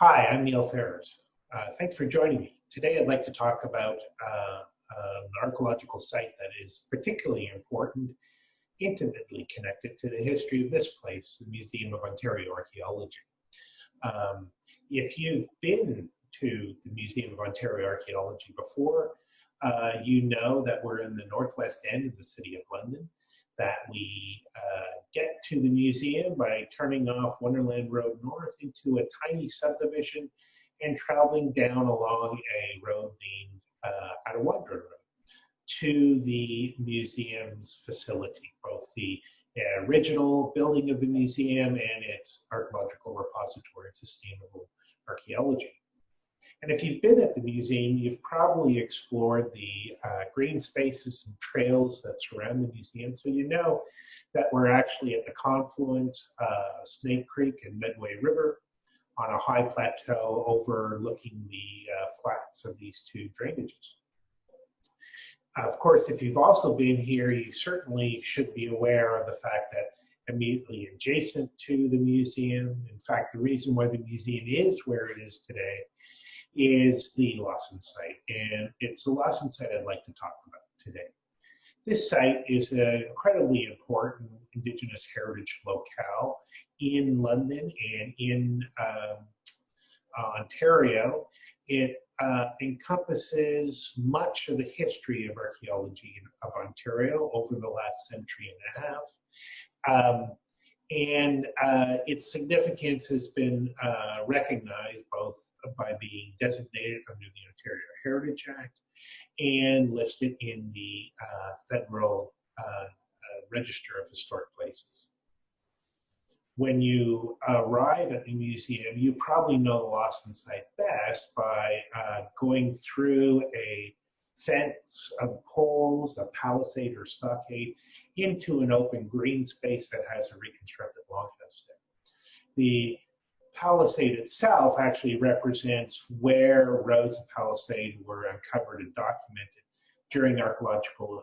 Hi, I'm Neal Ferris. Thanks for joining me. Today I'd like to talk about an archaeological site that is particularly important, intimately connected to the history of this place, the Museum of Ontario Archaeology. If you've been to the Museum of Ontario Archaeology before, you know that we're in the northwest end of the City of London, that we get to the museum by turning off Wonderland Road North into a tiny subdivision and traveling down along a road named Adewandra Road to the museum's facility, both the original building of the museum and its archaeological repository of sustainable archaeology. And if you've been at the museum, you've probably explored the green spaces and trails that surround the museum. So you know that we're actually at the confluence of Snake Creek and Medway River on a high plateau overlooking the flats of these two drainages. Of course, if you've also been here, you certainly should be aware of the fact that immediately adjacent to the museum, in fact, the reason why the museum is where it is today is the Lawson Site, and it's the Lawson Site I'd like to talk about today. This site is an incredibly important Indigenous heritage locale in London and in Ontario. It encompasses much of the history of archaeology of Ontario over the last century and a half. Its significance has been recognized both by being designated under the Ontario Heritage Act and listed in the Federal Register of Historic Places. When you arrive at the museum, you probably know the Lawson Site best by going through a fence of poles, a palisade or stockade, into an open green space that has a reconstructed longhouse there. The Palisade itself actually represents where rows of palisade were uncovered and documented during archaeological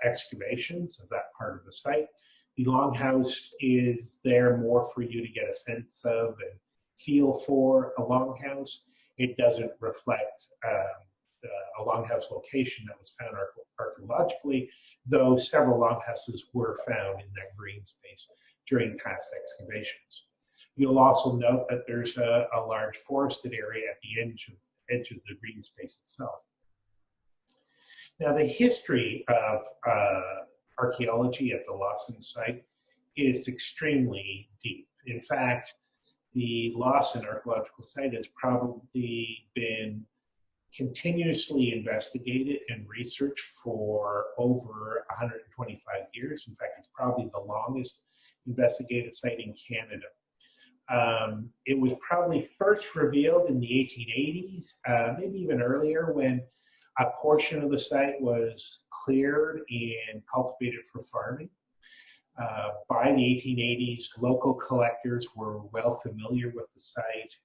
excavations of that part of the site. The longhouse is there more for you to get a sense of and feel for a longhouse. It doesn't reflect a longhouse location that was found archaeologically, though several longhouses were found in that green space during past excavations. You'll also note that there's a large forested area at the edge of the green space itself. Now, the history of archaeology at the Lawson Site is extremely deep. In fact, the Lawson Archaeological Site has probably been continuously investigated and researched for over 125 years. In fact, it's probably the longest investigated site in Canada. It was probably first revealed in the 1880s, maybe even earlier, when a portion of the site was cleared and cultivated for farming. By the 1880s, local collectors were well familiar with the site,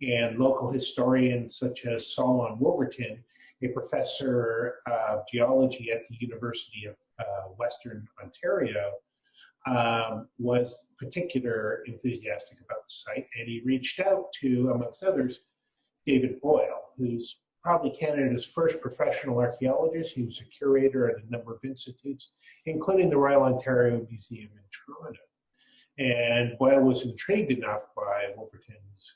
and local historians such as Solon Wolverton, a professor of geology at the University of Western Ontario, was particularly enthusiastic about the site, and he reached out to, amongst others, David Boyle, who's probably Canada's first professional archaeologist. He was a curator at a number of institutes, including the Royal Ontario Museum in Toronto. And Boyle was intrigued enough by Wolverton's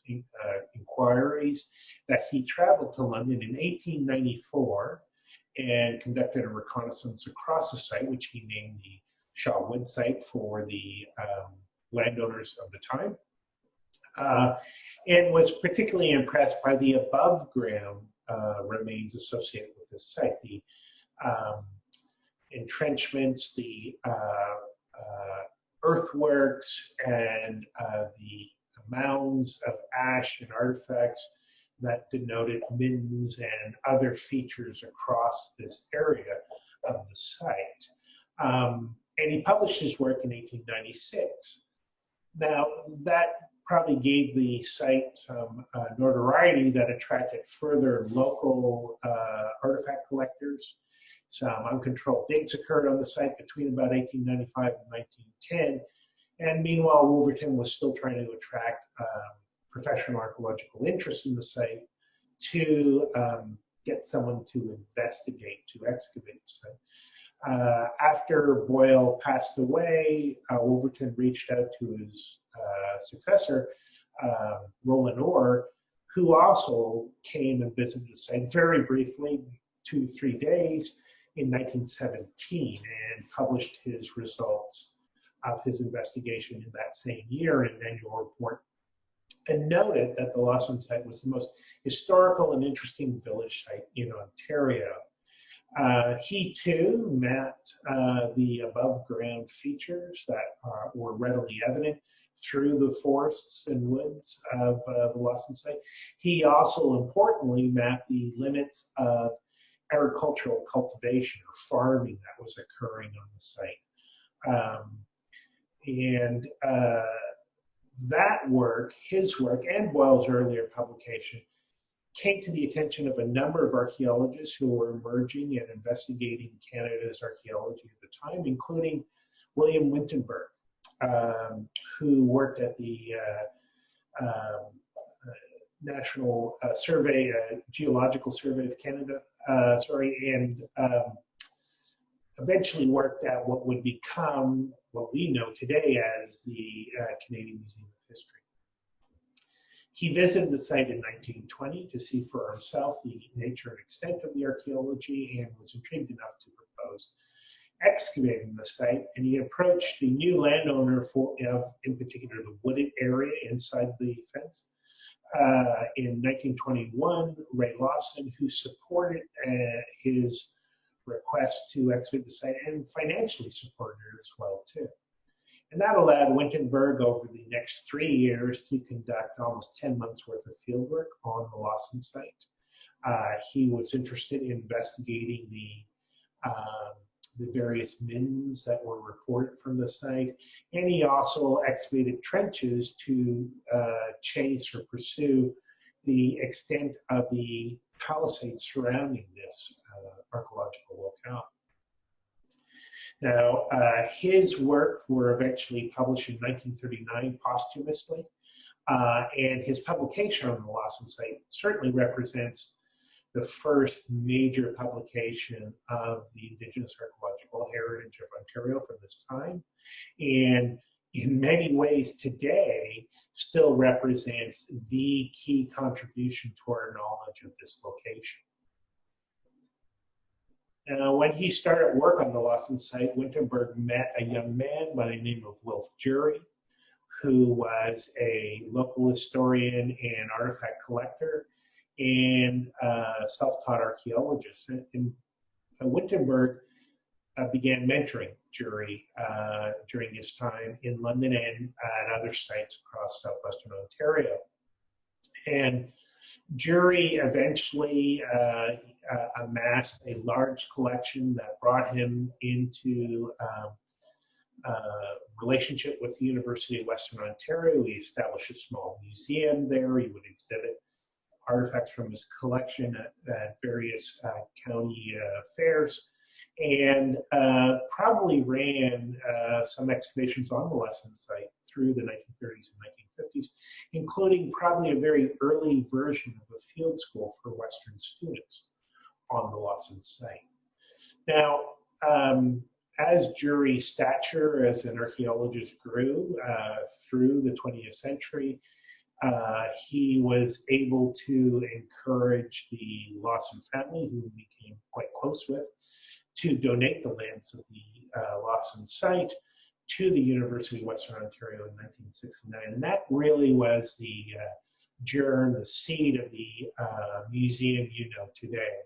inquiries that he traveled to London in 1894 and conducted a reconnaissance across the site, which he named the Shaw Wood site for the landowners of the time, and was particularly impressed by the above ground remains associated with this site, the entrenchments, the earthworks, and the mounds of ash and artifacts that denoted middens and other features across this area of the site. And he published his work in 1896. Now, that probably gave the site some notoriety that attracted further local artifact collectors. Some uncontrolled digs occurred on the site between about 1895 and 1910. And meanwhile, Wolverton was still trying to attract professional archaeological interest in the site to get someone to investigate, to excavate the site. After Boyle passed away, Wolverton reached out to his successor, Roland Orr, who also came and visited the site very briefly, 2-3 days, in 1917, and published his results of his investigation in that same year in an annual report, and noted that the Lawson site was the most historical and interesting village site in Ontario. He too mapped the above ground features that were readily evident through the forests and woods of the Lawson site. He also importantly mapped the limits of agricultural cultivation or farming that was occurring on the site. That work, his work, and Boyle's earlier publication, came to the attention of a number of archaeologists who were emerging and investigating Canada's archaeology at the time, including William Winterberg, who worked at the National Survey, Geological Survey of Canada, and eventually worked at what would become what we know today as the Canadian Museum of History. He visited the site in 1920 to see for himself the nature and extent of the archaeology, and was intrigued enough to propose excavating the site. And he approached the new landowner in particular, the wooded area inside the fence. In 1921, Ray Lawson, who supported his request to excavate the site and financially supported it as well too. And that allowed Winterberg over the next 3 years to conduct almost 10 months worth of fieldwork on the Lawson site. He was interested in investigating the various middens that were reported from the site, and he also excavated trenches to chase or pursue the extent of the Palisades surrounding this archaeological locale. Now, his work were eventually published in 1939 posthumously, and his publication on the Lawson site certainly represents the first major publication of the Indigenous archaeological heritage of Ontario from this time, and in many ways today still represents the key contribution to our knowledge of this location. Now, when he started work on the Lawson site, Winterberg met a young man by the name of Wilf Jury, who was a local historian and artifact collector and self-taught archaeologist. And Winterberg began mentoring Jury during his time in London and at other sites across southwestern Ontario. And Jury eventually amassed a large collection that brought him into relationship with the University of Western Ontario. He established a small museum there. He would exhibit artifacts from his collection at various county fairs, and probably ran some excavations on the Lawson site through the 1930s and 1950s, including probably a very early version of a field school for Western students on the Lawson site. Now, as Jury's stature as an archaeologist grew through the 20th century, he was able to encourage the Lawson family, who he became quite close with, to donate the lands of the Lawson site to the University of Western Ontario in 1969. And that really was the germ, the seed of the museum you know today.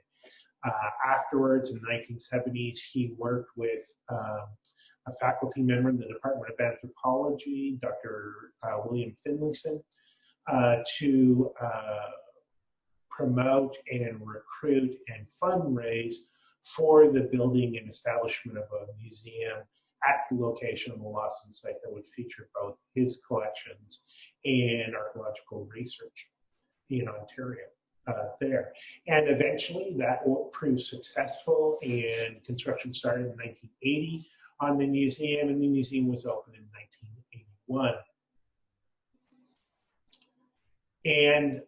Afterwards, in the 1970s, he worked with a faculty member in the Department of Anthropology, Dr. William Finlayson, to promote and recruit and fundraise for the building and establishment of a museum at the location of the Lawson site that would feature both his collections and archaeological research in Ontario there. And eventually that proved successful, and construction started in 1980 on the museum, and the museum was opened in 1981. And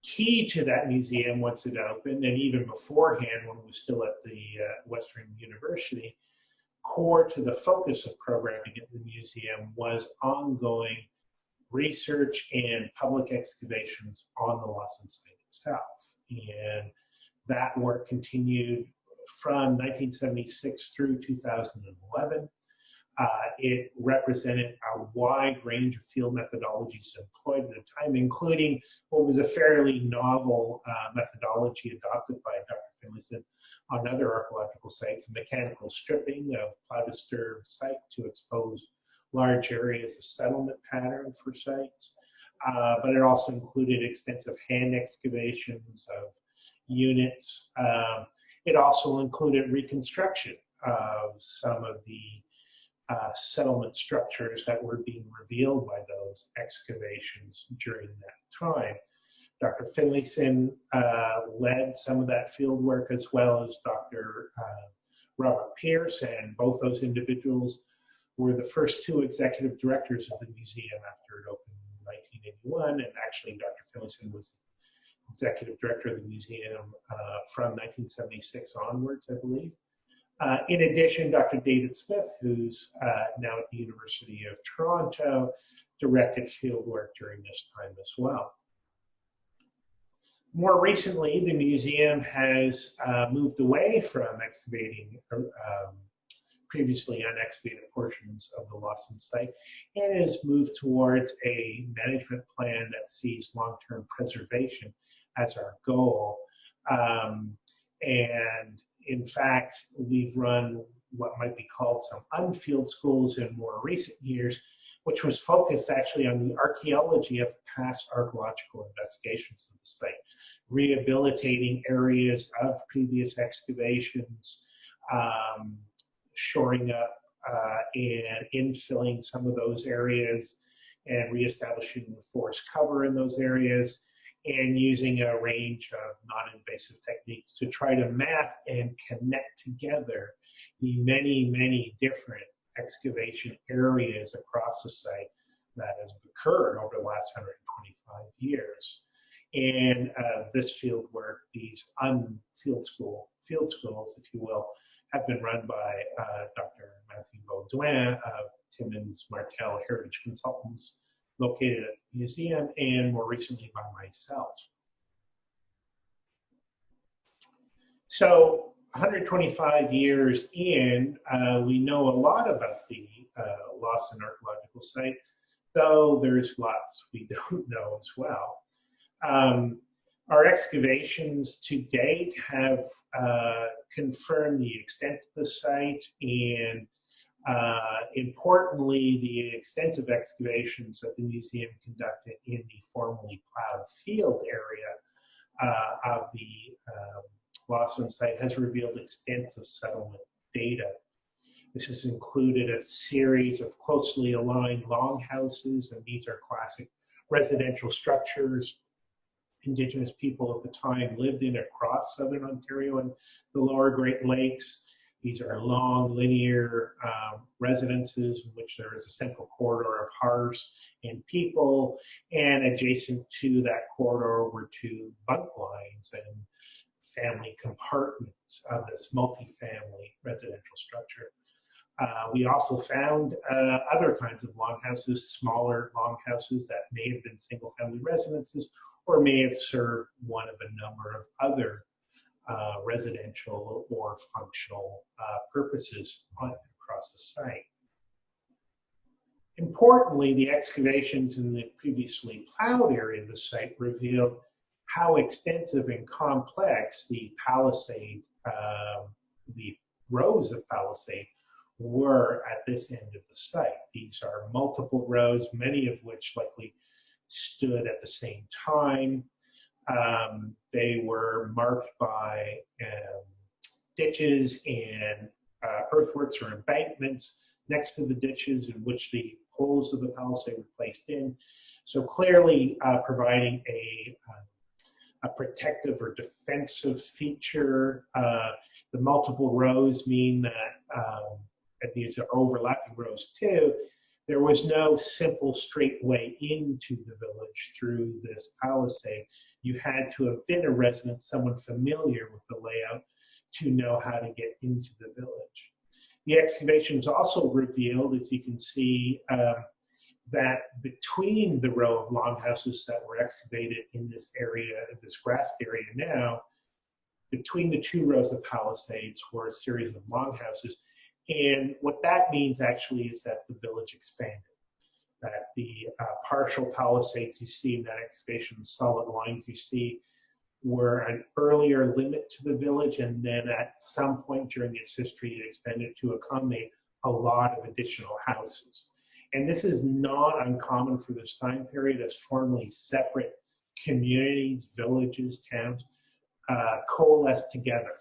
key to that museum once it opened, and even beforehand when it was still at the Western University, core to the focus of programming at the museum was ongoing research and public excavations on the Lawson site itself. And that work continued from 1976 through 2011. It represented a wide range of field methodologies employed at the time, including what was a fairly novel methodology adopted by Dr. Finlayson on other archaeological sites, mechanical stripping of plow-disturbed site to expose large areas of settlement pattern for sites. But it also included extensive hand excavations of units. It also included reconstruction of some of the settlement structures that were being revealed by those excavations during that time. Dr. Finlayson led some of that field work, as well as Dr. Robert Pierce, and both those individuals were the first two executive directors of the museum after it opened in 1981, and actually Dr. Finlayson was executive director of the museum from 1976 onwards, I believe. In addition, Dr. David Smith, who's now at the University of Toronto, directed field work during this time as well. More recently, the museum has moved away from excavating previously unexcavated portions of the Lawson site and has moved towards a management plan that sees long-term preservation as our goal. And in fact, we've run what might be called some unfield schools in more recent years, which was focused actually on the archaeology of past archaeological investigations of the site, rehabilitating areas of previous excavations, shoring up and infilling some of those areas and reestablishing the forest cover in those areas, and using a range of non-invasive techniques to try to map and connect together the many, many different excavation areas across the site that has occurred over the last 125 years. And this field work, these field schools, if you will, have been run by Dr. Matthew Baudouin of Timmins Martel Heritage Consultants, located at the museum, and more recently by myself. So 125 years in, we know a lot about the Lawson Archaeological Site, though there's lots we don't know as well. Our excavations to date have confirmed the extent of the site, and importantly, the extensive excavations that the museum conducted in the formerly plowed field area of the Lawson site has revealed extensive settlement data. This has included a series of closely aligned longhouses, and these are classic residential structures Indigenous people of the time lived in across southern Ontario and the lower Great Lakes. These are long, linear residences in which there is a central corridor of hearths and people, and adjacent to that corridor were two bunk lines and family compartments of this multifamily residential structure. We also found other kinds of longhouses, smaller longhouses that may have been single-family residences or may have served one of a number of other residential or functional purposes across the site. Importantly, the excavations in the previously plowed area of the site revealed how extensive and complex the palisade, the rows of palisade were at this end of the site. These are multiple rows, many of which likely stood at the same time. They were marked by ditches and earthworks or embankments next to the ditches in which the poles of the palisade were placed in. So clearly providing a protective or defensive feature. The multiple rows mean that, and these are overlapping rows too, there was no simple straight way into the village through this palisade. You had to have been a resident, someone familiar with the layout, to know how to get into the village. The excavations also revealed, as you can see, that between the row of longhouses that were excavated in this area, this grassed area now, between the two rows of palisades were a series of longhouses. And what that means actually is that the village expanded, that the partial palisades you see in that excavation, the solid lines you see, were an earlier limit to the village, and then at some point during its history, it expanded to accommodate a lot of additional houses. And this is not uncommon for this time period, as formerly separate communities, villages, towns coalesced together.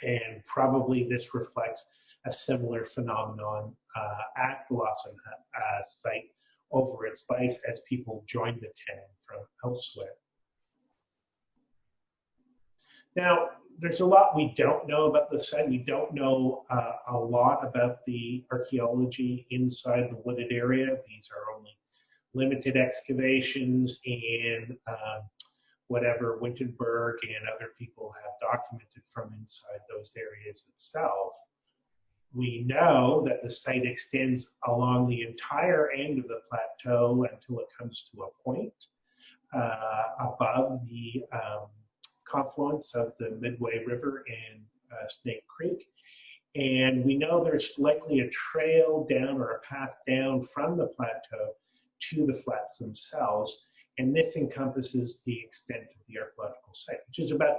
And probably this reflects a similar phenomenon at the Lawson site over its life as people joined the town from elsewhere. Now, there's a lot we don't know about the site. We don't know a lot about the archaeology inside the wooded area. These are only limited excavations and whatever Winterberg and other people have documented from inside those areas itself. We know that the site extends along the entire end of the plateau until it comes to a point above the confluence of the Midway River and Snake Creek. And we know there's likely a trail down or a path down from the plateau to the flats themselves. And this encompasses the extent of the archaeological site, which is about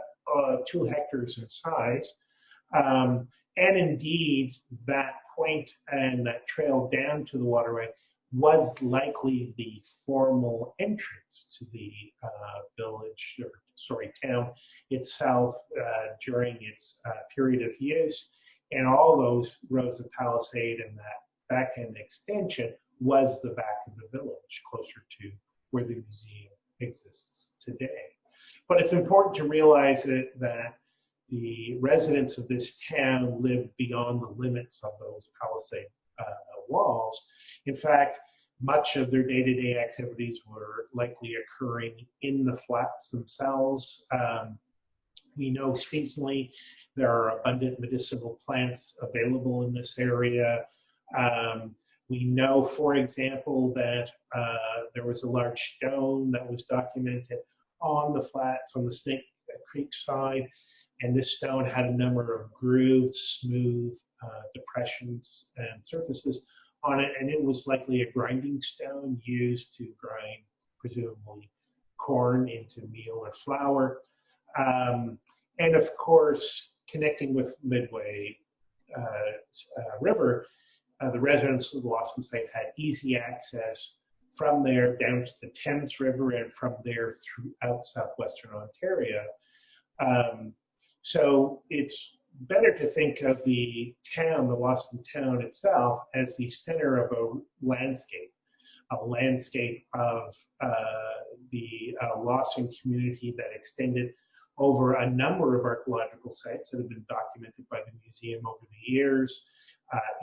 2 hectares in size. And indeed, that point and that trail down to the waterway was likely the formal entrance to the village, or sorry, town itself during its period of use. And all those rows of palisade and that back end extension was the back of the village, closer to where the museum exists today. But it's important to realize that the residents of this town lived beyond the limits of those palisade walls. In fact, much of their day-to-day activities were likely occurring in the flats themselves. We know seasonally there are abundant medicinal plants available in this area. We know, for example, that there was a large stone that was documented on the flats on the Snake Creek side, and this stone had a number of grooves, smooth depressions and surfaces on it, and it was likely a grinding stone used to grind, presumably, corn into meal or flour. And of course, connecting with Midway River, the residents of the Lawson site had easy access from there down to the Thames River and from there throughout southwestern Ontario. So it's better to think of the town, the Lawson town itself, as the center of a landscape of the Lawson community that extended over a number of archaeological sites that have been documented by the museum over the years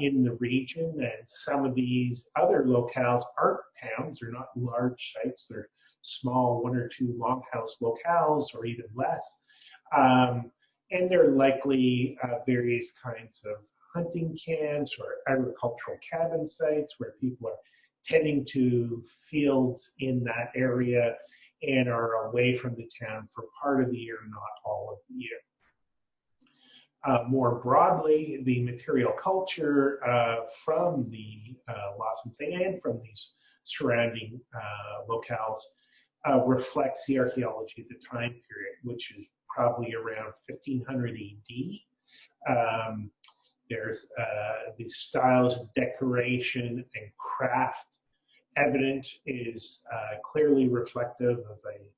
in the region. And some of these other locales aren't towns, they're not large sites, they're small 1 or 2 longhouse locales or even less. And they're likely various kinds of hunting camps or agricultural cabin sites where people are tending to fields in that area and are away from the town for part of the year, not all of the year. More broadly, the material culture from the Lawson site and from these surrounding locales reflects the archaeology of the time period, which is probably around 1500 AD. There's the styles of decoration and craft evident is clearly reflective of a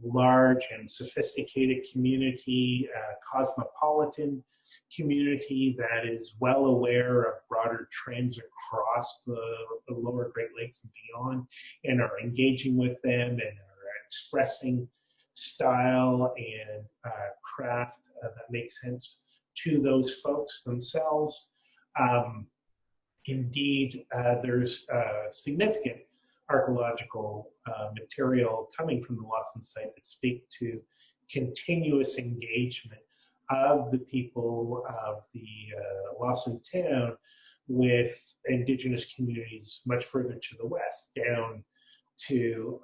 large and sophisticated community, cosmopolitan community that is well aware of broader trends across the lower Great Lakes and beyond, and are engaging with them and are expressing style and craft that makes sense to those folks themselves. Indeed, there's significant archaeological material coming from the Lawson site that speak to continuous engagement of the people of the Lawson town with indigenous communities much further to the west, down to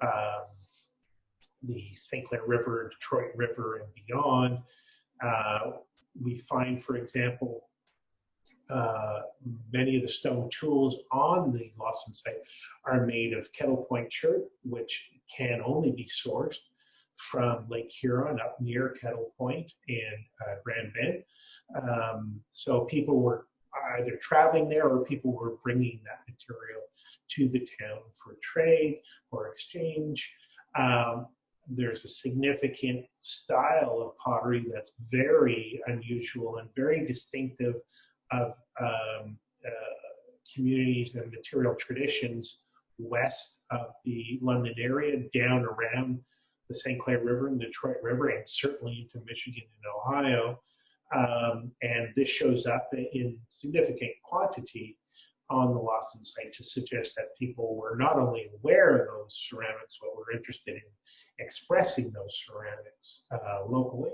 the St. Clair River, Detroit River, and beyond. We find, for example, many of the stone tools on the Lawson site are made of kettle point chert, which can only be sourced from Lake Huron up near Kettle Point and Grand Bend. So people were either traveling there or people were bringing that material to the town for trade or exchange. There's a significant style of pottery that's very unusual and very distinctive of communities and material traditions west of the London area, down around the St. Clair River and the Detroit River, and certainly into Michigan and Ohio. And this shows up in significant quantity on the Lawson site to suggest that people were not only aware of those ceramics, but were interested in expressing those ceramics locally.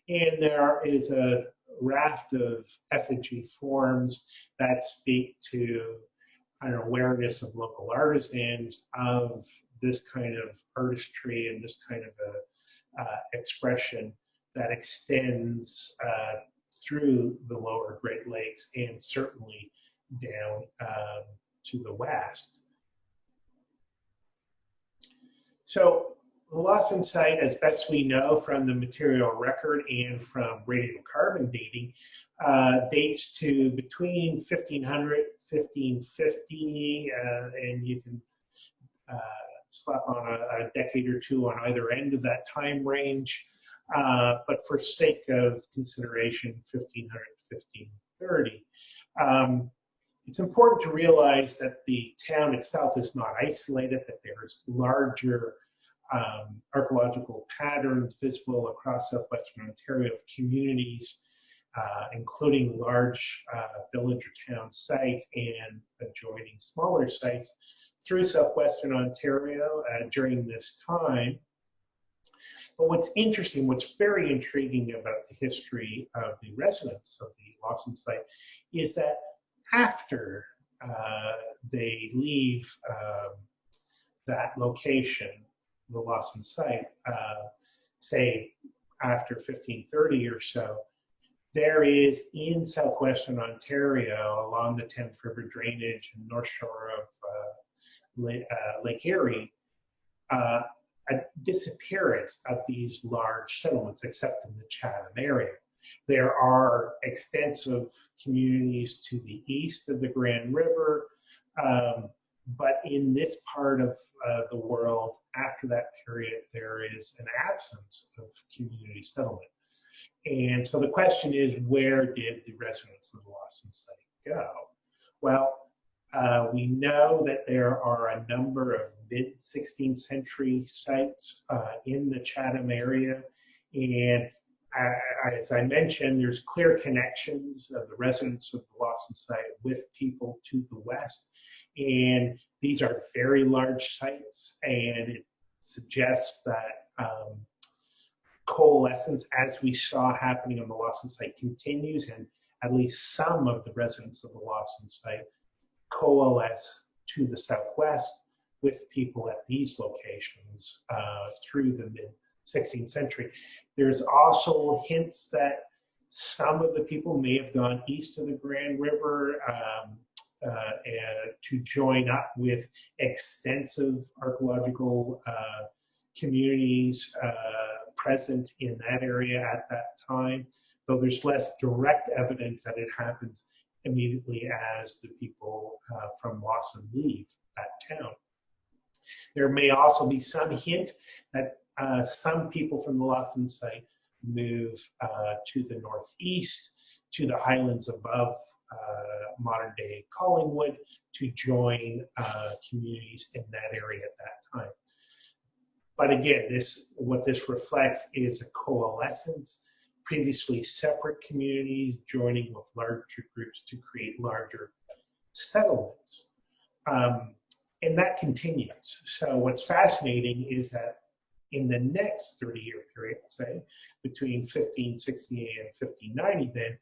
And there is a raft of effigy forms that speak to an awareness of local artisans, of this kind of artistry and this kind of expression that extends through the lower Great Lakes and certainly down to the west. So the Lawson site, as best we know from the material record and from radiocarbon dating, dates to between 1500, 1550, and you can slap on a decade or two on either end of that time range. But for sake of consideration, 1500 to 1530. It's important to realize that the town itself is not isolated, that there's larger archaeological patterns visible across southwestern Ontario of communities, including large village or town sites and adjoining smaller sites through southwestern Ontario during this time. But what's interesting, what's very intriguing about the history of the residents of the Lawson site is that after they leave that location, the Lawson site, say after 1530 or so, there is in southwestern Ontario along the Thames River drainage and north shore of Lake Erie, a disappearance of these large settlements, except in the Chatham area. There are extensive communities to the east of the Grand River, but in this part of the world, after that period, there is an absence of community settlement. And so the question is, where did the residents of the Lawson site go? Well, we know that there are a number of mid-16th century sites in the Chatham area. And as I mentioned, there's clear connections of the residents of the Lawson site with people to the west. And these are very large sites, and it suggests that coalescence, as we saw happening on the Lawson site, continues, and at least some of the residents of the Lawson site coalesce to the southwest with people at these locations through the mid-16th century. There's also hints that some of the people may have gone east of the Grand River to join up with extensive archaeological communities present in that area at that time, though there's less direct evidence that it happens immediately as the people from Lawson leave that town. There may also be some hint that some people from the Lawson site move to the northeast, to the highlands above modern day Collingwood, to join communities in that area at that time. But again, what this reflects is a coalescence, previously separate communities joining with larger groups to create larger settlements. And that continues. So what's fascinating is that in the next 30-year period, say, between 1560 and 1590 then,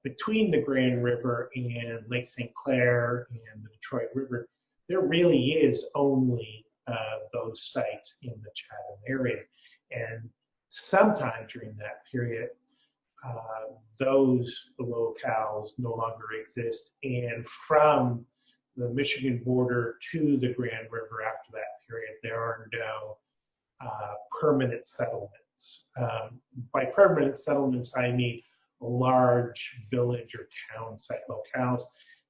between the Grand River and Lake St. Clair and the Detroit River, there really is only those sites in the Chatham area. And sometime during that period, those locales no longer exist. And from the Michigan border to the Grand River after that period, there are no permanent settlements. By permanent settlements, I mean large village or town site locales.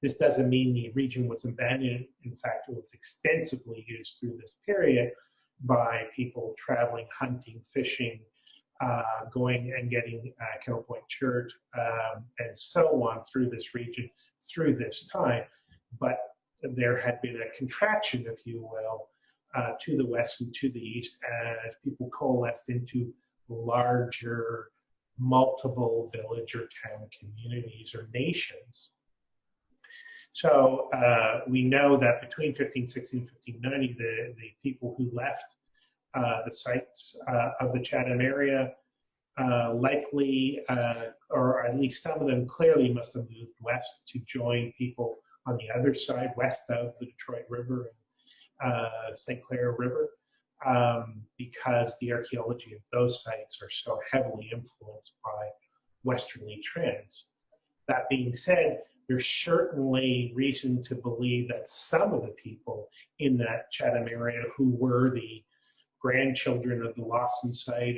This doesn't mean the region was abandoned. In fact, it was extensively used through this period by people traveling, hunting, fishing, going and getting Kettle Point Church, and so on through this region through this time. But there had been a contraction, if you will, to the west and to the east as people coalesced into larger, multiple village or town communities or nations. So we know that between 1560 and 1590, the people who left the sites of the Chatham area likely, or at least some of them clearly must have moved west to join people on the other side, west of the Detroit River and St. Clair River, because the archaeology of those sites are so heavily influenced by westerly trends. That being said, there's certainly reason to believe that some of the people in that Chatham area who were the grandchildren of the Lawson Site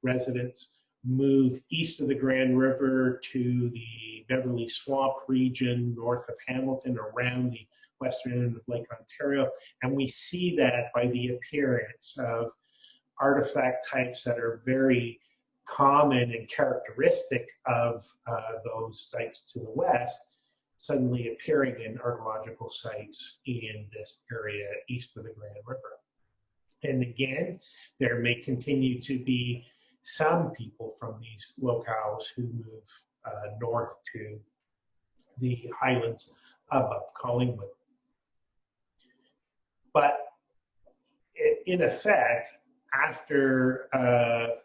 residents moved east of the Grand River to the Beverly Swamp region north of Hamilton, around the western end of Lake Ontario. And we see that by the appearance of artifact types that are very common and characteristic of those sites to the west, suddenly appearing in archaeological sites in this area east of the Grand River. And again, there may continue to be some people from these locales who move north to the highlands above Collingwood. But in effect, after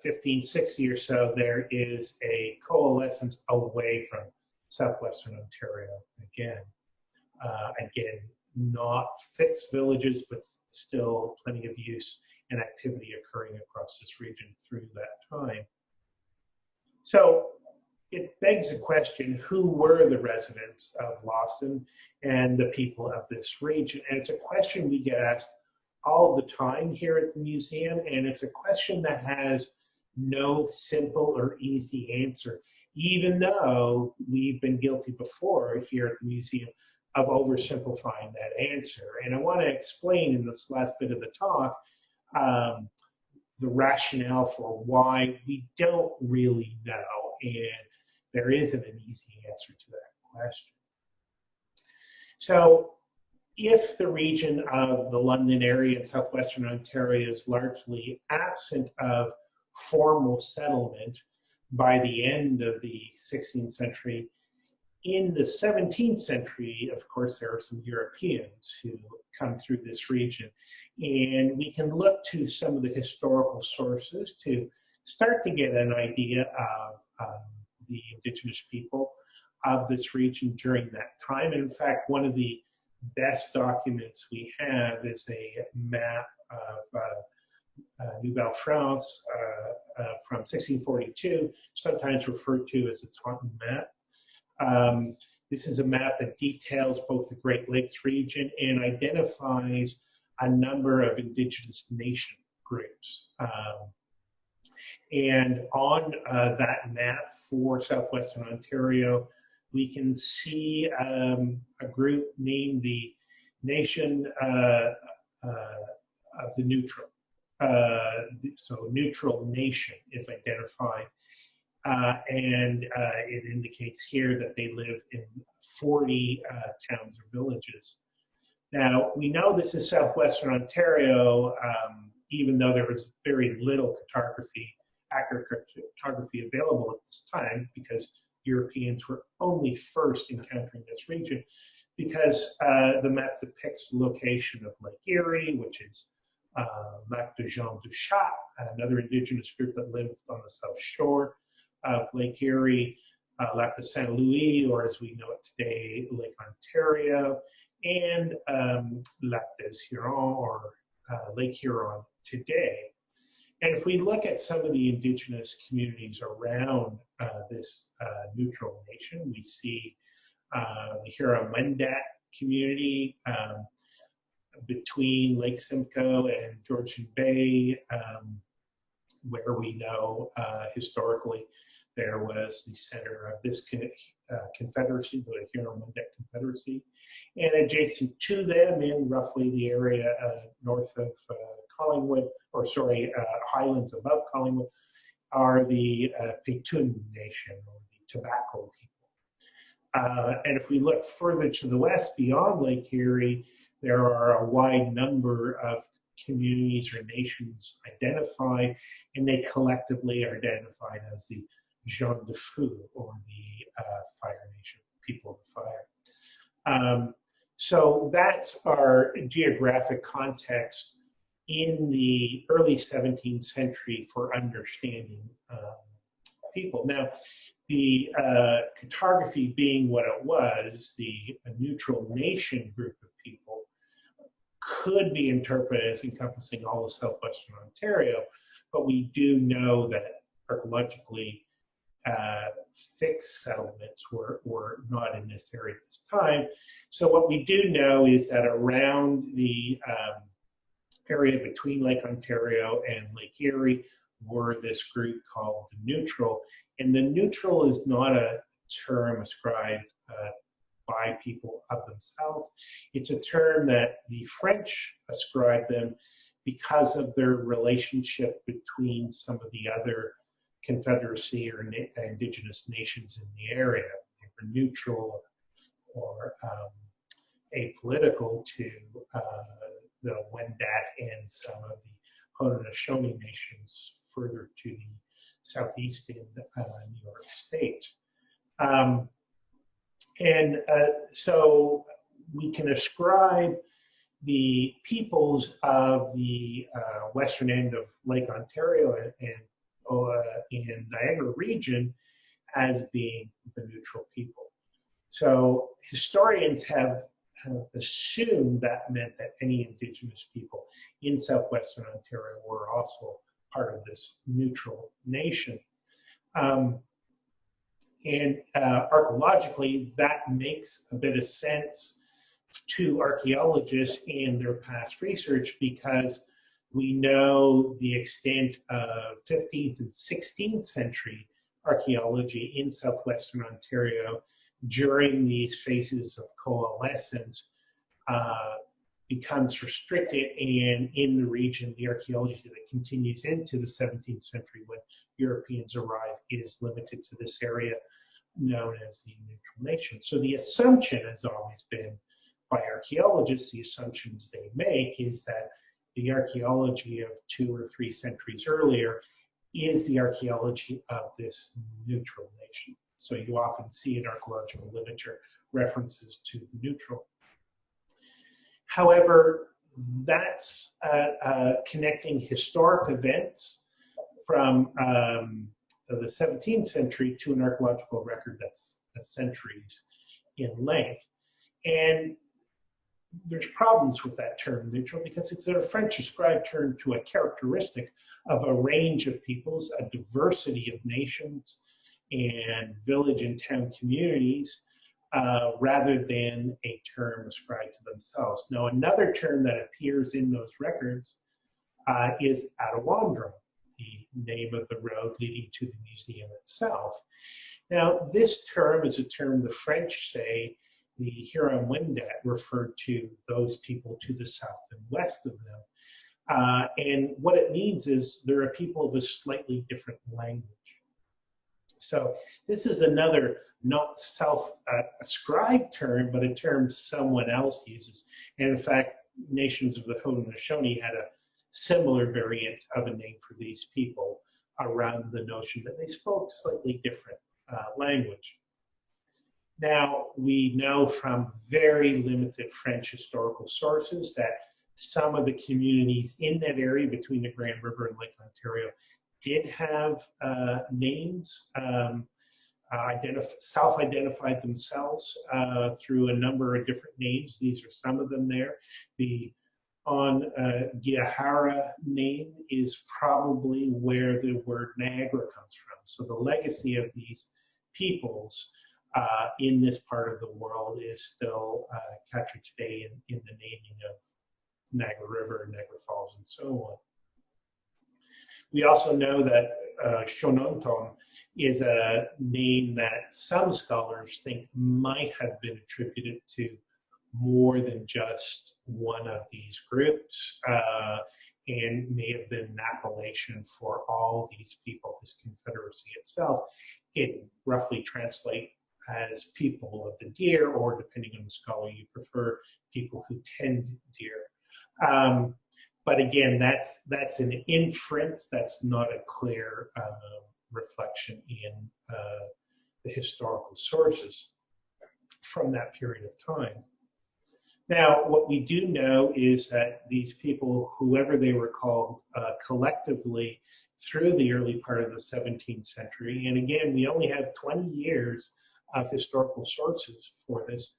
1560 or so, there is a coalescence away from southwestern Ontario again. Again, not fixed villages, but still plenty of use and activity occurring across this region through that time. So it begs the question, who were the residents of Lawson and the people of this region? And it's a question we get asked all the time here at the museum, and it's a question that has no simple or easy answer, even though we've been guilty before here at the museum of oversimplifying that answer. And I want to explain in this last bit of the talk the rationale for why we don't really know, and there isn't an easy answer to that question. So if the region of the London area in southwestern Ontario is largely absent of formal settlement by the end of the 16th century, in the 17th century, of course, there are some Europeans who come through this region. And we can look to some of the historical sources to start to get an idea of the indigenous people of this region during that time. And in fact, one of the best documents we have is a map of Nouvelle-France from 1642, sometimes referred to as a Taunton map. This is a map that details both the Great Lakes region and identifies a number of indigenous nation groups. And on that map for southwestern Ontario, we can see a group named the Nation of the Neutral. So Neutral Nation is identified. And it indicates here that they live in 40 towns or villages. Now, we know this is southwestern Ontario, even though there was very little accurate cartography available at this time, because Europeans were only first encountering this region. because the map depicts the location of Lake Erie, which is Lac de Jean du Chat, another indigenous group that lived on the south shore of Lake Erie, Lac de Saint Louis, or as we know it today, Lake Ontario, and Lac des Hurons, or Lake Huron today. And if we look at some of the indigenous communities around this neutral nation, we see the Huron-Wendat community between Lake Simcoe and Georgian Bay, where we know historically there was the center of this confederacy, the Huron-Wendat Confederacy. And adjacent to them, in roughly the area north of Collingwood, or sorry, highlands above Collingwood, are the Petun Nation, or the Tobacco people. And if we look further to the west, beyond Lake Erie, there are a wide number of communities or nations identified, and they collectively are identified as the Gens de Feu, or the Fire Nation, people of the fire. So that's our geographic context in the early 17th century for understanding people. Now, the cartography being what it was, the neutral nation group of people could be interpreted as encompassing all of southwestern Ontario, but we do know that archaeologically fixed settlements were not in this area at this time. So what we do know is that around the area between Lake Ontario and Lake Erie were this group called the neutral. And the neutral is not a term ascribed by people of themselves. It's a term that the French ascribed them because of their relationship between some of the other confederacy or indigenous nations in the area. They were neutral or apolitical to the Wendat and some of the Haudenosaunee nations further to the southeast in New York State. So we can ascribe the peoples of the western end of Lake Ontario and in Niagara region as being the neutral people. So historians have assumed that meant that any indigenous people in southwestern Ontario were also part of this neutral nation. Archaeologically, that makes a bit of sense to archaeologists in their past research, because we know the extent of 15th and 16th century archaeology in southwestern Ontario during these phases of coalescence becomes restricted, and in the region, the archaeology that continues into the 17th century when Europeans arrive is limited to this area known as the neutral nation. So the assumption has always been by archaeologists, the assumptions they make is that the archaeology of 2 or 3 centuries earlier is the archaeology of this neutral nation. So you often see in archaeological literature references to the neutral. However, that's connecting historic events from the 17th century to an archaeological record that's centuries in length. And there's problems with that term neutral, because it's a French ascribed term to a characteristic of a range of peoples, a diversity of nations and village and town communities, rather than a term ascribed to themselves. Now, another term that appears in those records is Adawandra, the name of the road leading to the museum itself. Now, this term is a term the French say the Huron-Wendat referred to those people to the south and west of them. And what it means is there are people of a slightly different language. So this is another not self-ascribed term, but a term someone else uses. And in fact, nations of the Haudenosaunee had a similar variant of a name for these people around the notion that they spoke slightly different language. Now, we know from very limited French historical sources that some of the communities in that area between the Grand River and Lake Ontario did have names, self-identified themselves through a number of different names. These are some of them there. The Giahara name is probably where the word Niagara comes from. So the legacy of these peoples in this part of the world is still captured today in the naming of Niagara River, Niagara Falls, and so on. We also know that Shononton is a name that some scholars think might have been attributed to more than just one of these groups, and may have been an appellation for all these people. This confederacy itself, it roughly translates as people of the deer, or depending on the scholar you prefer, people who tend deer. But again, that's an inference. That's not a clear reflection in the historical sources from that period of time. Now, what we do know is that these people, whoever they were called collectively through the early part of the 17th century, and again, we only have 20 years of historical sources for this,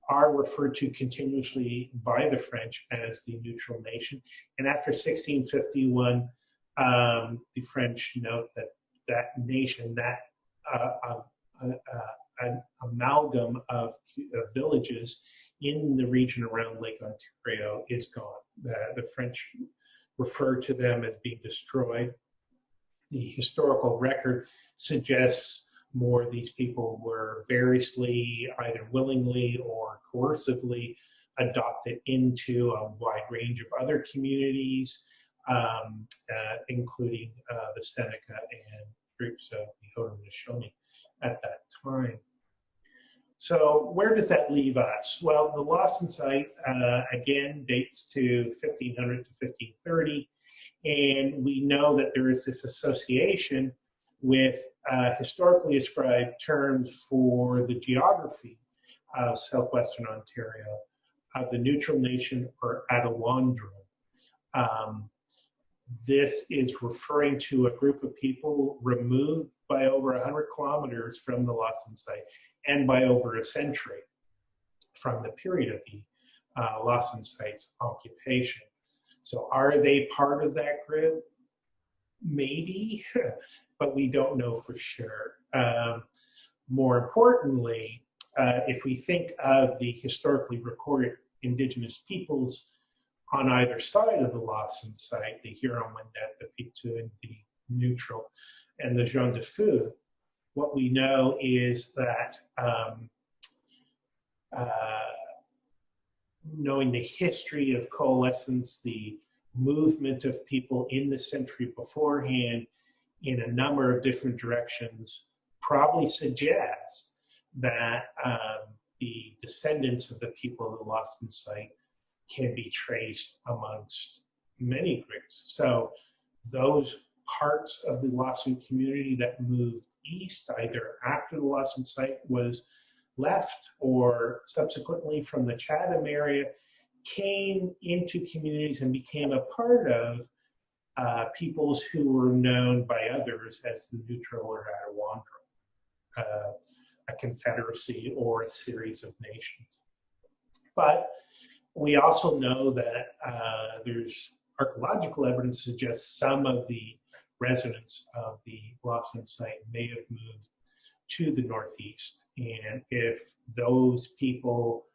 are referred to continuously by the French as the neutral nation. And after 1651, the French note that that nation, that an amalgam of villages in the region around Lake Ontario is gone. The French refer to them as being destroyed. The historical record suggests more these people were variously, either willingly or coercively, adopted into a wide range of other communities, including the Seneca and groups of the Haudenosaunee at that time. So where does that leave us? Well, the Lawson site, again, dates to 1500 to 1530, and we know that there is this association with historically ascribed terms for the geography of southwestern Ontario, of the neutral nation, or Attawandaron. This is referring to a group of people removed by over 100 kilometers from the Lawson site and by over a century from the period of the Lawson site's occupation. So are they part of that group? Maybe, but we don't know for sure. More importantly, if we think of the historically recorded Indigenous peoples on either side of the Lawson site, the Huron-Wendat, the Pictou, the Neutral, and the Jean de Fou, what we know is that knowing the history of Coalescence, the movement of people in the century beforehand in a number of different directions, probably suggests that the descendants of the people of the Lawson site can be traced amongst many groups. So those parts of the Lawson community that moved east, either after the Lawson site was left or subsequently from the Chatham area, came into communities and became a part of peoples who were known by others as the Neutral or Attawandaron, a confederacy or a series of nations. But we also know that there's archaeological evidence to suggest some of the residents of the Lawson site may have moved to the northeast. And if those people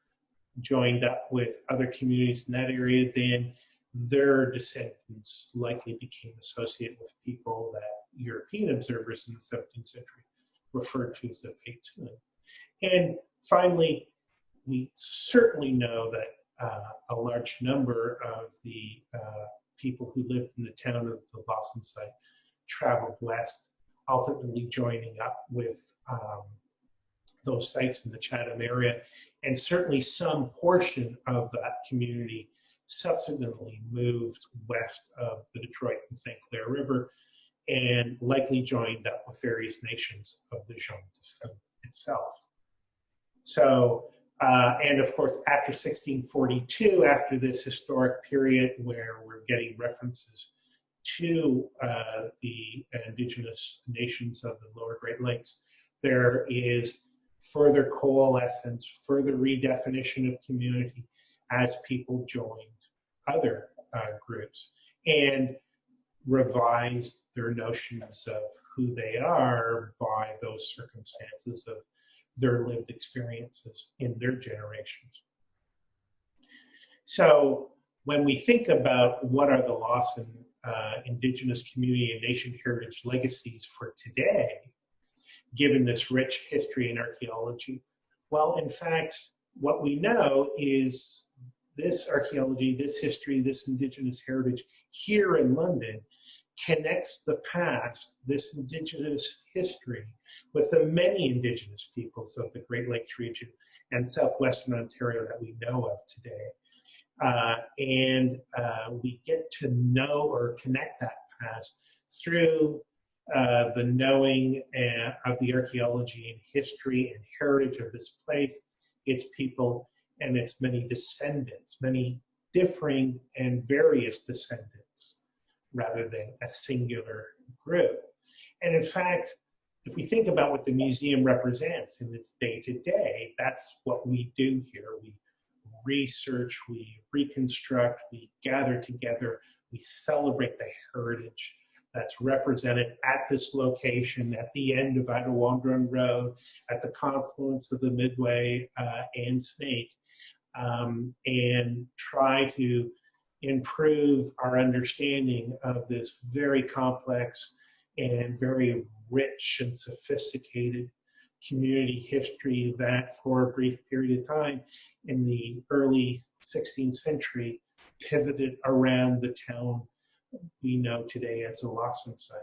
joined up with other communities in that area, then their descendants likely became associated with people that European observers in the 17th century referred to as the Pictou. And finally, we certainly know that a large number of the people who lived in the town of the Lawson site traveled west, ultimately joining up with those sites in the Chatham area, and certainly some portion of that community subsequently moved west of the Detroit and St. Clair River and likely joined up with various nations of the Jean de Fou itself. itself. So, and of course, after 1642, after this historic period where we're getting references to the indigenous nations of the lower Great Lakes, there is further coalescence, further redefinition of community as people joined other groups and revised their notions of who they are by those circumstances of their lived experiences in their generations. So when we think about what are the Lawson indigenous community and nation heritage legacies for today, given this rich history and archaeology, well, in fact, what we know is this archaeology, this history, this indigenous heritage here in London connects the past, this indigenous history, with the many indigenous peoples of the Great Lakes region and southwestern Ontario that we know of today. We get to know or connect that past through the knowing of the archaeology and history and heritage of this place, its people, and its many descendants, many differing and various descendants, rather than a singular group. And in fact, if we think about what the museum represents in its day-to-day, that's what we do here. We research, we reconstruct, we gather together, we celebrate the heritage that's represented at this location, at the end of Idawandrun Road, at the confluence of the Midway and Snake, and try to improve our understanding of this very complex and very rich and sophisticated community history that for a brief period of time in the early 16th century pivoted around the town we know today as the Lawson Site.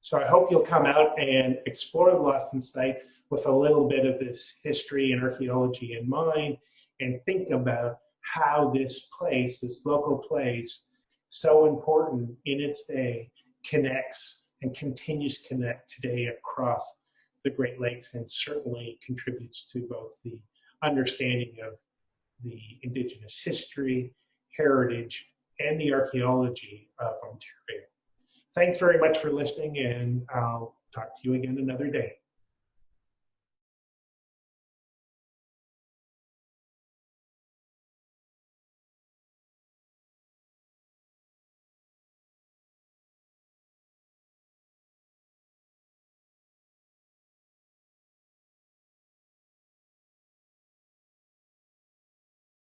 So I hope you'll come out and explore the Lawson Site with a little bit of this history and archaeology in mind, and think about how this place, this local place, so important in its day, connects and continues to connect today across the Great Lakes, and certainly contributes to both the understanding of the indigenous history, heritage, and the archaeology of Ontario. Thanks very much for listening, and I'll talk to you again another day.